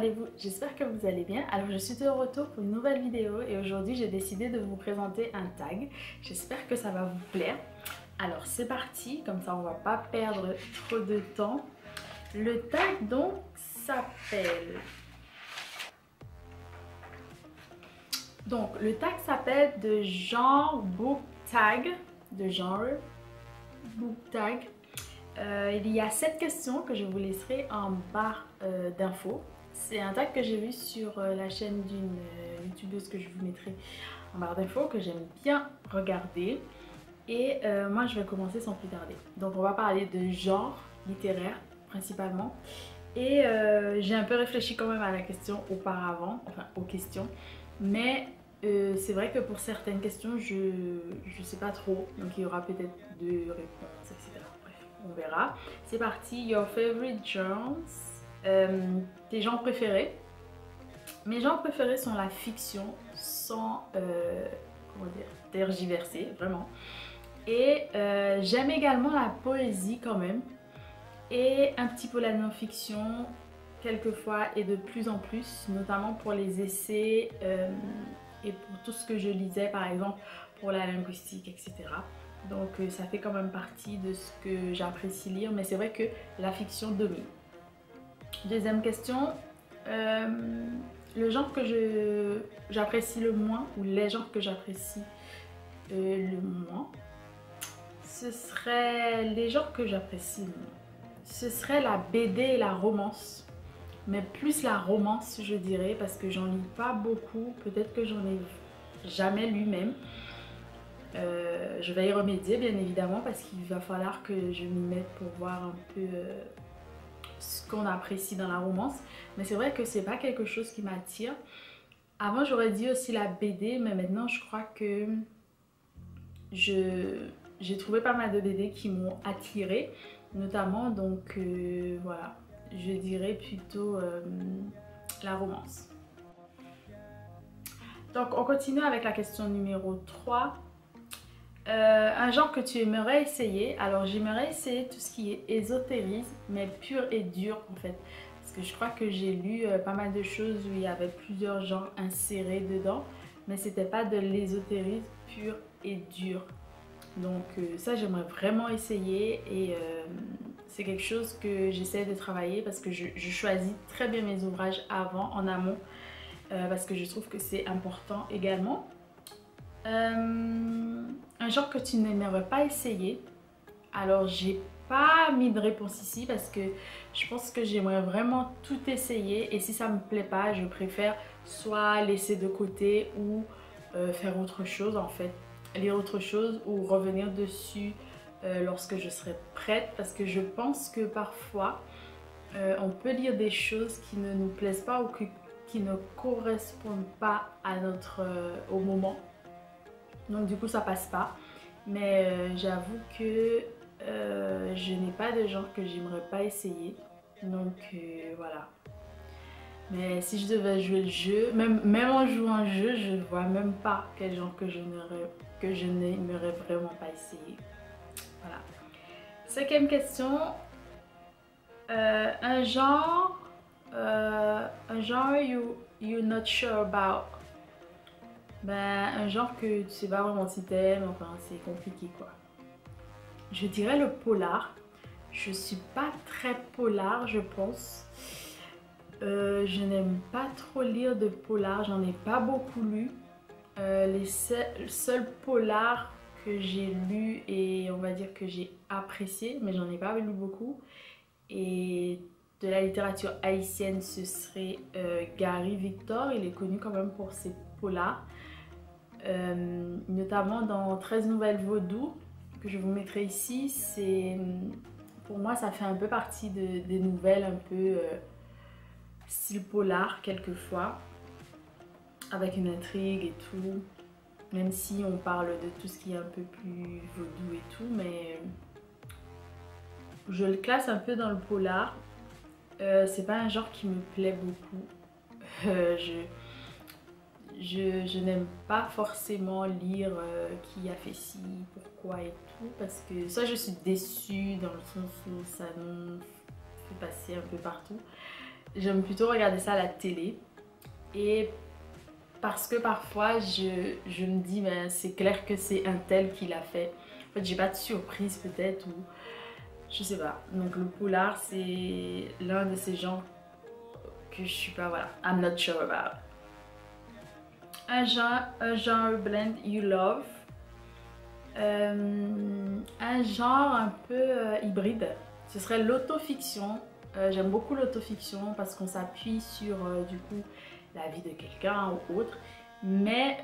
allez-vous? J'espère que vous allez bien. Alors je suis de retour pour une nouvelle vidéo et aujourd'hui j'ai décidé de vous présenter un tag. J'espère que ça va vous plaire. Alors c'est parti, comme ça on va pas perdre trop de temps. Le tag donc s'appelle... le tag s'appelle de genre book tag, de genre book tag. Il y a 7 questions que je vous laisserai en barre d'infos. C'est un tag que j'ai vu sur la chaîne d'une youtubeuse que je vous mettrai en barre d'infos, que j'aime bien regarder. Et moi je vais commencer sans plus tarder. Donc on va parler de genre littéraire principalement. Et j'ai un peu réfléchi quand même à la question auparavant, enfin aux questions. Mais c'est vrai que pour certaines questions je sais pas trop. Donc il y aura peut-être 2 réponses, etc. On verra. C'est parti. Your favorite genres. Tes genres préférés. Mes genres préférés sont la fiction sans comment dire, tergiverser, vraiment. Et j'aime également la poésie quand même. Et un petit peu la non-fiction quelquefois et de plus en plus, notamment pour les essais et pour tout ce que je lisais, par exemple pour la linguistique, etc. Donc ça fait quand même partie de ce que j'apprécie lire, mais c'est vrai que la fiction domine. Deuxième question, le genre que j'apprécie le moins, ou les genres que j'apprécie le moins, ce serait les genres que j'apprécie le moins. Ce serait la BD et la romance, mais plus la romance je dirais, parce que j'en lis pas beaucoup, peut-être que j'en ai jamais lu même. Je vais y remédier bien évidemment parce qu'il va falloir que je m'y mette pour voir un peu ce qu'on apprécie dans la romance. Mais c'est vrai que c'est pas quelque chose qui m'attire. Avant j'aurais dit aussi la BD, mais maintenant je crois que j'ai trouvé pas mal de BD qui m'ont attirée, notamment donc voilà, je dirais plutôt la romance. Donc on continue avec la question numéro 3. Un genre que tu aimerais essayer. Alors j'aimerais essayer tout ce qui est ésotérisme, mais pur et dur en fait. Parce que je crois que j'ai lu pas mal de choses où il y avait plusieurs genres insérés dedans. Mais c'était pas de l'ésotérisme pur et dur. Donc ça j'aimerais vraiment essayer. Et c'est quelque chose que j'essaie de travailler parce que je choisis très bien mes ouvrages avant, en amont. Parce que je trouve que c'est important également. Un genre que tu n'aimerais pas essayer. Alors j'ai pas mis de réponse ici parce que je pense que j'aimerais vraiment tout essayer et si ça me plaît pas je préfère soit laisser de côté ou faire autre chose en fait, lire autre chose ou revenir dessus lorsque je serai prête, parce que je pense que parfois on peut lire des choses qui ne nous plaisent pas ou qui ne correspondent pas à au moment. Donc du coup ça passe pas, mais j'avoue que je n'ai pas de genre que j'aimerais pas essayer, donc voilà. Mais si je devais jouer le jeu, même en jouant un jeu, je ne vois même pas quel genre que je n'aimerais vraiment pas essayer. Voilà. 5e question, un genre you're not sure about. Ben, un genre que tu sais pas vraiment si t'aimes, enfin c'est compliqué quoi. Je dirais le polar. Je suis pas très polar je pense. Je n'aime pas trop lire de polar, j'en ai pas beaucoup lu. Les seuls polars que j'ai lus et on va dire que j'ai apprécié, mais j'en ai pas lu beaucoup. Et de la littérature haïtienne, ce serait Gary Victor, il est connu quand même pour ses polars. Notamment dans 13 nouvelles vaudou que je vous mettrai ici, pour moi ça fait un peu partie des nouvelles un peu style polar quelquefois, avec une intrigue et tout, même si on parle de tout ce qui est un peu plus vaudou et tout, mais je le classe un peu dans le polar. C'est pas un genre qui me plaît beaucoup. Je n'aime pas forcément lire qui a fait ci, pourquoi et tout, parce que ça je suis déçue dans le sens où ça me fait passer un peu partout. j'aime plutôt regarder ça à la télé. Et parce que parfois je me dis, ben, c'est clair que c'est un tel qui l'a fait. En fait, j'ai pas de surprise peut-être, ou je sais pas. Donc le polar, c'est l'un de ces genres que je suis pas, voilà, I'm not sure about. Un genre blend you love. Un genre un peu hybride, ce serait l'autofiction. J'aime beaucoup l'autofiction parce qu'on s'appuie sur du coup la vie de quelqu'un ou autre, mais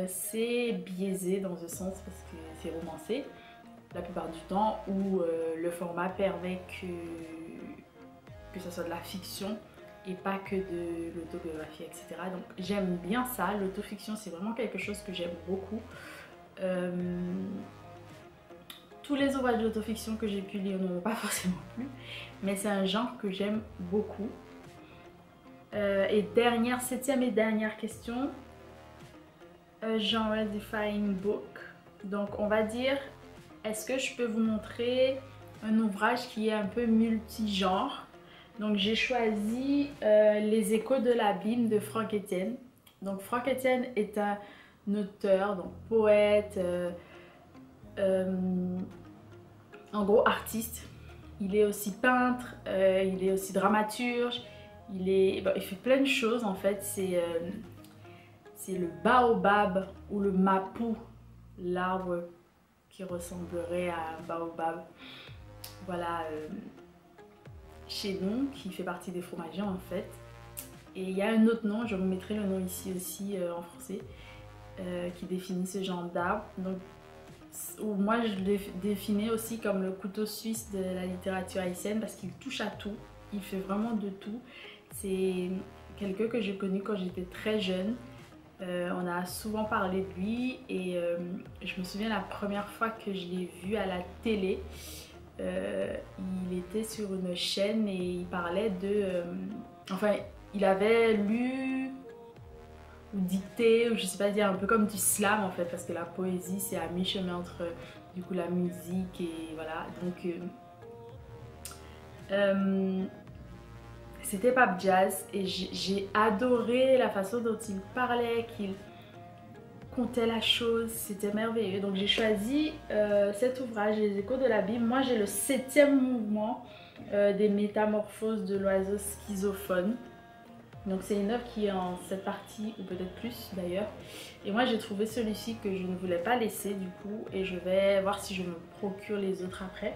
c'est biaisé dans un sens parce que c'est romancé la plupart du temps, où le format permet que ce soit de la fiction et pas que de l'autobiographie, etc. Donc j'aime bien ça, l'autofiction, c'est vraiment quelque chose que j'aime beaucoup. Tous les ouvrages d'autofiction que j'ai pu lire ne m'ont pas forcément plu, mais c'est un genre que j'aime beaucoup. Et septième et dernière question, genre defying book. Donc on va dire, est-ce que je peux vous montrer un ouvrage qui est un peu multigenre? Donc j'ai choisi Les Échos de l'abîme de Franck Etienne. Donc Franck Etienne est un auteur, donc poète, en gros artiste. Il est aussi peintre, il est aussi dramaturge, il fait plein de choses en fait. C'est le baobab ou le mapu, l'arbre qui ressemblerait à un baobab. Voilà, chez nous, qui fait partie des fromagers en fait. Et il y a un autre nom, je vous mettrai le nom ici aussi en français, qui définit ce genre d'arbre. Donc, moi je le définis aussi comme le couteau suisse de la littérature haïtienne parce qu'il touche à tout, il fait vraiment de tout. C'est quelqu'un que j'ai connu quand j'étais très jeune. On a souvent parlé de lui et je me souviens la première fois que je l'ai vu à la télé. Il était sur une chaîne et il parlait de... enfin, il avait lu ou dicté, ou je sais pas dire, un peu comme du slam en fait, parce que la poésie c'est à mi-chemin entre du coup la musique et voilà. Donc c'était Pape Jazz et j'ai adoré la façon dont il parlait, qu'il contait la chose, c'était merveilleux. Donc j'ai choisi cet ouvrage, Les Échos de l'abîme. Moi j'ai le 7e mouvement des métamorphoses de l'oiseau schizophone. Donc c'est une œuvre qui est en 7 parties ou peut-être plus d'ailleurs. Et moi j'ai trouvé celui-ci que je ne voulais pas laisser du coup, et je vais voir si je me procure les autres après.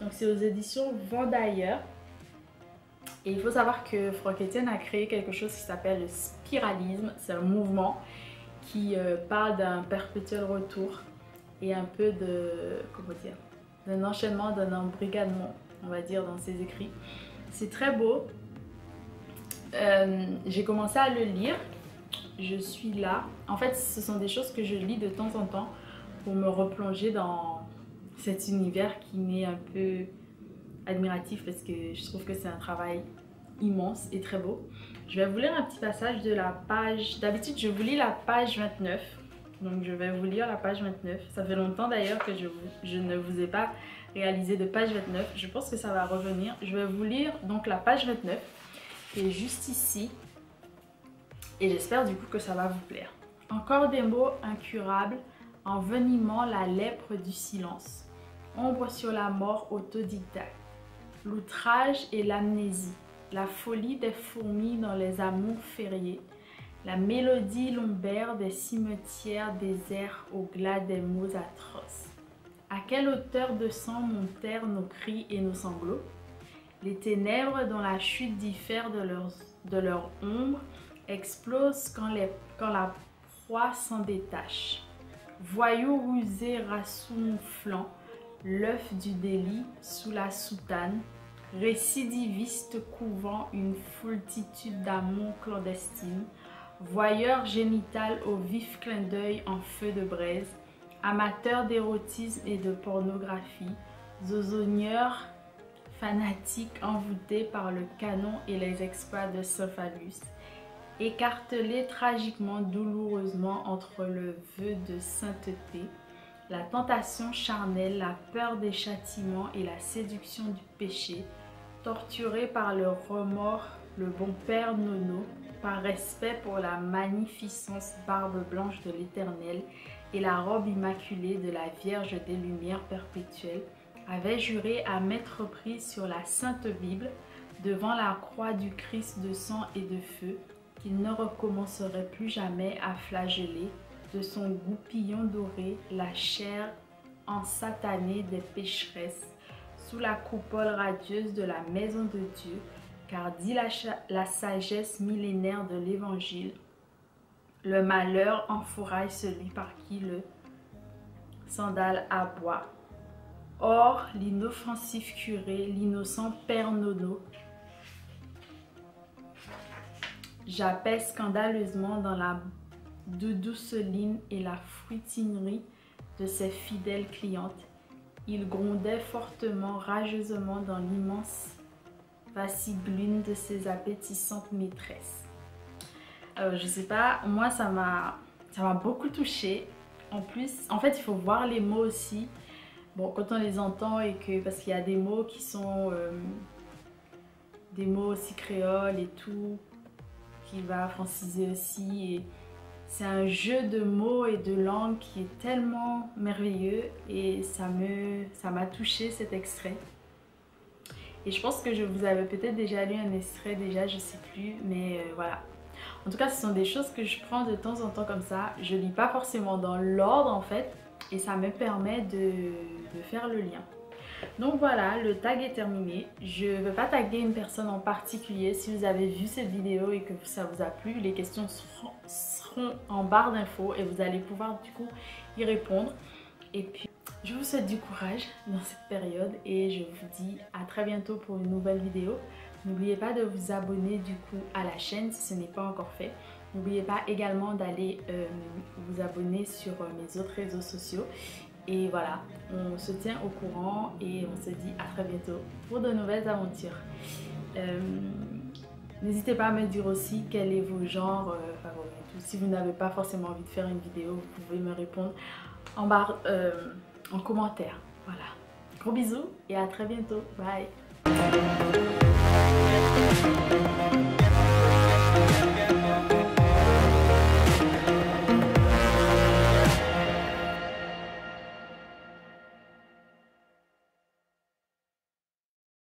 Donc c'est aux éditions Vendailleurs. Et il faut savoir que Franck Etienne a créé quelque chose qui s'appelle le spiralisme. C'est un mouvement qui parle d'un perpétuel retour et un peu de, comment dire, d'un enchaînement, d'un embrigadement, on va dire, dans ses écrits. C'est très beau. J'ai commencé à le lire, je suis là. En fait, ce sont des choses que je lis de temps en temps pour me replonger dans cet univers qui m'est un peu admiratif parce que je trouve que c'est un travail immense et très beau. Je vais vous lire un petit passage de la page... D'habitude, je vous lis la page 29. Donc, je vais vous lire la page 29. Ça fait longtemps d'ailleurs que je ne vous ai pas réalisé de page 29. Je pense que ça va revenir. Je vais vous lire donc la page 29. Qui est juste ici, et j'espère du coup que ça va vous plaire. Encore des mots incurables, envenimant la lèpre du silence, ombre sur la mort autodidacte, l'outrage et l'amnésie, la folie des fourmis dans les amours fériés, la mélodie lombaire des cimetières déserts au glas des mots atroces. À quelle hauteur de sang montèrent nos cris et nos sanglots? Les ténèbres dont la chute diffère de leur ombre explosent quand la proie s'en détache. Voyou rusé rassoumflant, l'œuf du délit sous la soutane, récidiviste couvant une foultitude d'amours clandestines, voyeur génital au vif clin d'œil en feu de braise, amateur d'érotisme et de pornographie, zozogneur fanatique envoûté par le canon et les exploits de Sophallus, écartelé tragiquement, douloureusement entre le vœu de sainteté, la tentation charnelle, la peur des châtiments et la séduction du péché, torturé par le remords le bon père Nono, par respect pour la magnificence barbe blanche de l'Éternel et la robe immaculée de la Vierge des Lumières perpétuelles, avait juré à mettre prise sur la Sainte Bible, devant la croix du Christ de sang et de feu, qu'il ne recommencerait plus jamais à flageller de son goupillon doré la chair ensatanée des pécheresses, sous la coupole radieuse de la maison de Dieu, car dit la sagesse millénaire de l'Évangile, le malheur enfouraille celui par qui le sandal aboie. Or, l'inoffensif curé, l'innocent père Nono, jappait scandaleusement dans la douceline et la fruitinerie de ses fidèles clientes. Il grondait fortement, rageusement dans l'immense vassigline de ses appétissantes maîtresses. Alors, je sais pas, moi ça m'a beaucoup touchée. En plus, en fait, il faut voir les mots aussi. Bon, quand on les entend et que, parce qu'il y a des mots qui sont des mots aussi créoles et tout, qui va franciser aussi. Et c'est un jeu de mots et de langues qui est tellement merveilleux et ça m'a touché cet extrait. Et je pense que je vous avais peut-être déjà lu un extrait déjà, je sais plus, mais voilà. En tout cas, ce sont des choses que je prends de temps en temps comme ça. Je lis pas forcément dans l'ordre en fait, et ça me permet de faire le lien. Donc voilà, le tag est terminé. Je ne veux pas taguer une personne en particulier. Si vous avez vu cette vidéo et que ça vous a plu, les questions seront en barre d'infos et vous allez pouvoir du coup y répondre. Et puis, je vous souhaite du courage dans cette période et je vous dis à très bientôt pour une nouvelle vidéo. N'oubliez pas de vous abonner du coup à la chaîne si ce n'est pas encore fait. N'oubliez pas également d'aller vous abonner sur mes autres réseaux sociaux. Et voilà, on se tient au courant et on se dit à très bientôt pour de nouvelles aventures. N'hésitez pas à me dire aussi quel est vos genres favoris. Si vous n'avez pas forcément envie de faire une vidéo, vous pouvez me répondre en barre, en commentaire. Voilà, gros bisous et à très bientôt. Bye.